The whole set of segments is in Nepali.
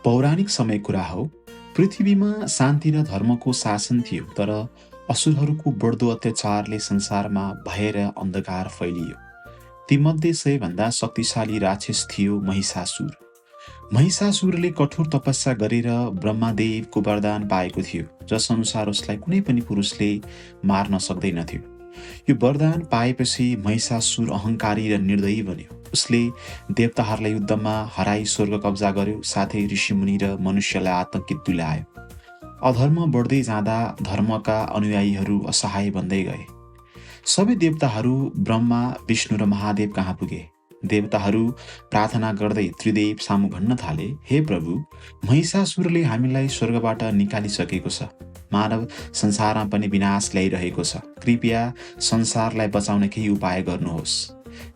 पौराणिक समय कुरा हो। पृथ्वीमा शान्ति र धर्मको शासन थियो, तर असुरहरूको बढ्दो अत्याचारले संसारमा भय र अन्धकार फैलियो। तीमध्ये सबैभन्दा शक्तिशाली राक्षस थियो महिषासुर। महिषासुरले कठोर तपस्या गरेर ब्रह्मदेवको वरदान पाएको थियो, जस अनुसार उसलाई कुनै पनि पुरुषले मार्न सक्दैनथ्यो। यो वरदान पाएपछि महिषासुर अहङ्कारी र निर्दयी बन्यो। उसले देवताहरूलाई युद्धमा हराई स्वर्ग कब्जा गर्यो, साथै ऋषिमुनि र मनुष्यलाई आतंकित तुल्यायो। अधर्म बढ्दै जाँदा धर्मका अनुयायीहरू असहाय बन्दै गए। सबै देवताहरू ब्रह्मा, विष्णु र महादेव कहाँ पुगे। देवताहरू प्रार्थना गर्दै त्रिदेव सामु भन्न थाले, हे प्रभु, महिषासुरले हामीलाई स्वर्गबाट निकालिसकेको छ। मानव संसारमा पनि विनाश ल्याइरहेको छ। कृपया संसारलाई बचाउने केही उपाय गर्नुहोस्।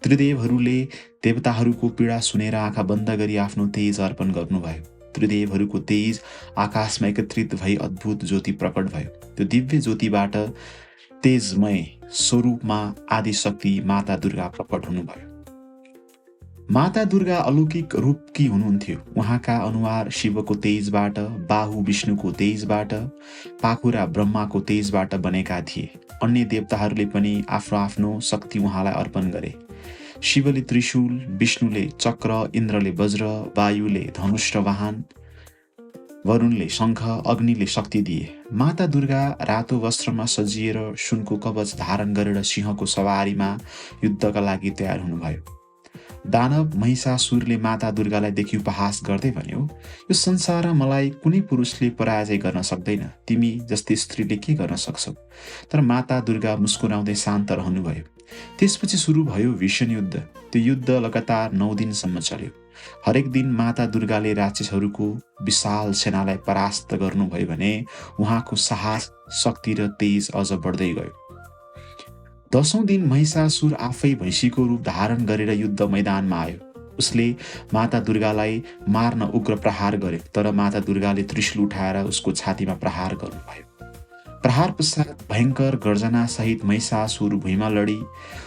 त्रिदेवहरूले देवताहरूको पीडा सुनेर आँखा बन्द गरी आफ्नो तेज अर्पण गर्नुभयो। त्रिदेवहरूको तेज आकाशमा एकत्रित भई अद्भुत ज्योति प्रकट भयो। त्यो दिव्य ज्योतिबाट तेजमय स्वरूपमा आदिशक्ति माता दुर्गा प्रकट हुनुभयो। माता दुर्गा अलौकिक रूपकी हुनुहुन्थ्यो। उहाँका अनुहार शिवको तेजबाट, बाहु विष्णुको तेजबाट, पाखुरा ब्रह्माको तेजबाट बनेका थिए। अन्य देवताहरूले पनि आफ्नो आफ्नो शक्ति उहाँलाई अर्पण गरे। शिवले त्रिशूल, विष्णुले चक्र, इन्द्रले वज्र, वायुले धनुष र वाहन, वरुणले शङ्ख, अग्निले शक्ति दिए। माता दुर्गा रातो वस्त्रमा सजिएर सुनको कवच धारण गरेर सिंहको सवारीमा युद्धका लागि तयार हुनुभयो। दानव महिषासुरले माता दुर्गालाई देखि उपहास गर्दै भन्यो, यो संसारमा मलाई कुनै पुरुषले पराजय गर्न सक्दैन। तिमी जस्तै स्त्रीले के गर्न सक्छौ? तर माता दुर्गा मुस्कुराउँदै शान्त रहनुभयो। त्यसपछि सुरु भयो भीषण युद्ध। त्यो युद्ध लगातार 9 दिनसम्म चल्यो। हरेक दिन माता दुर्गाले राक्षसहरूको विशाल सेनालाई परास्त गर्नुभयो भने उहाँको साहस, शक्ति र तेज अझ बढ्दै गयो। 10औं दिन महिषासुर आफै भैँसीको रूप धारण गरेर युद्ध मैदानमा आयो। उसले माता दुर्गालाई मार्न उग्र प्रहार गर्यो, तर माता दुर्गाले त्रिशूल उठाएर उसको छातीमा प्रहार गर्नुभयो। प्रहार पश्चात भयङ्कर गर्जना सहित महिषासुर भुइँमा लडी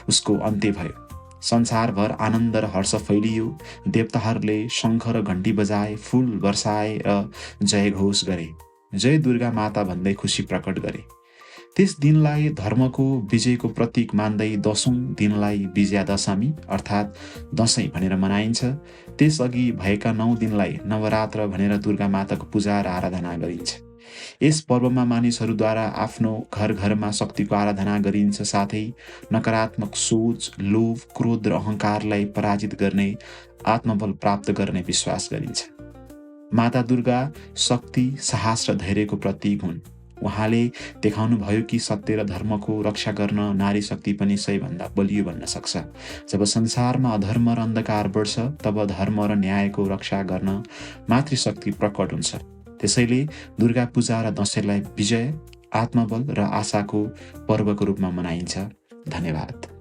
उसको अन्त्य भयो। संसारभर आनन्द र हर्ष फैलियो। देवताहरूले शङ्ख र घण्टी बजाए, फूल वर्षाए र जयघोष गरे। जय दुर्गा माता भन्दै खुसी प्रकट गरे। त्यस दिनलाई धर्मको विजयको प्रतीक मान्दै 10औं दिनलाई विजयादशमी अर्थात् दशैं भनेर मनाइन्छ। त्यसअघि भएका 9 दिनलाई नवरात्र भनेर दुर्गा माताको पूजा र आराधना गरिन्छ। यस पर्वमा मानिसहरूद्वारा आफ्नो घर घरमा शक्तिको आराधना गरिन्छ, साथै नकारात्मक सोच, लोभ, क्रोध र अहङ्कारलाई पराजित गर्ने, आत्मबल प्राप्त गर्ने विश्वास गरिन्छ। माता दुर्गा शक्ति, साहस र धैर्यको प्रतीक हुन्। उहाँले देखाउनु भयो कि सत्य र धर्मको रक्षा गर्न नारी शक्ति पनि सबैभन्दा बलियो बन्न सक्छ। जब संसारमा अधर्म र अन्धकार बढ्छ, तब धर्म र न्यायको रक्षा गर्न मातृशक्ति प्रकट हुन्छ। त्यसैले दुर्गा पूजा र दशैँलाई विजय, आत्मबल र आशाको पर्वको रूपमा मनाइन्छ। धन्यवाद।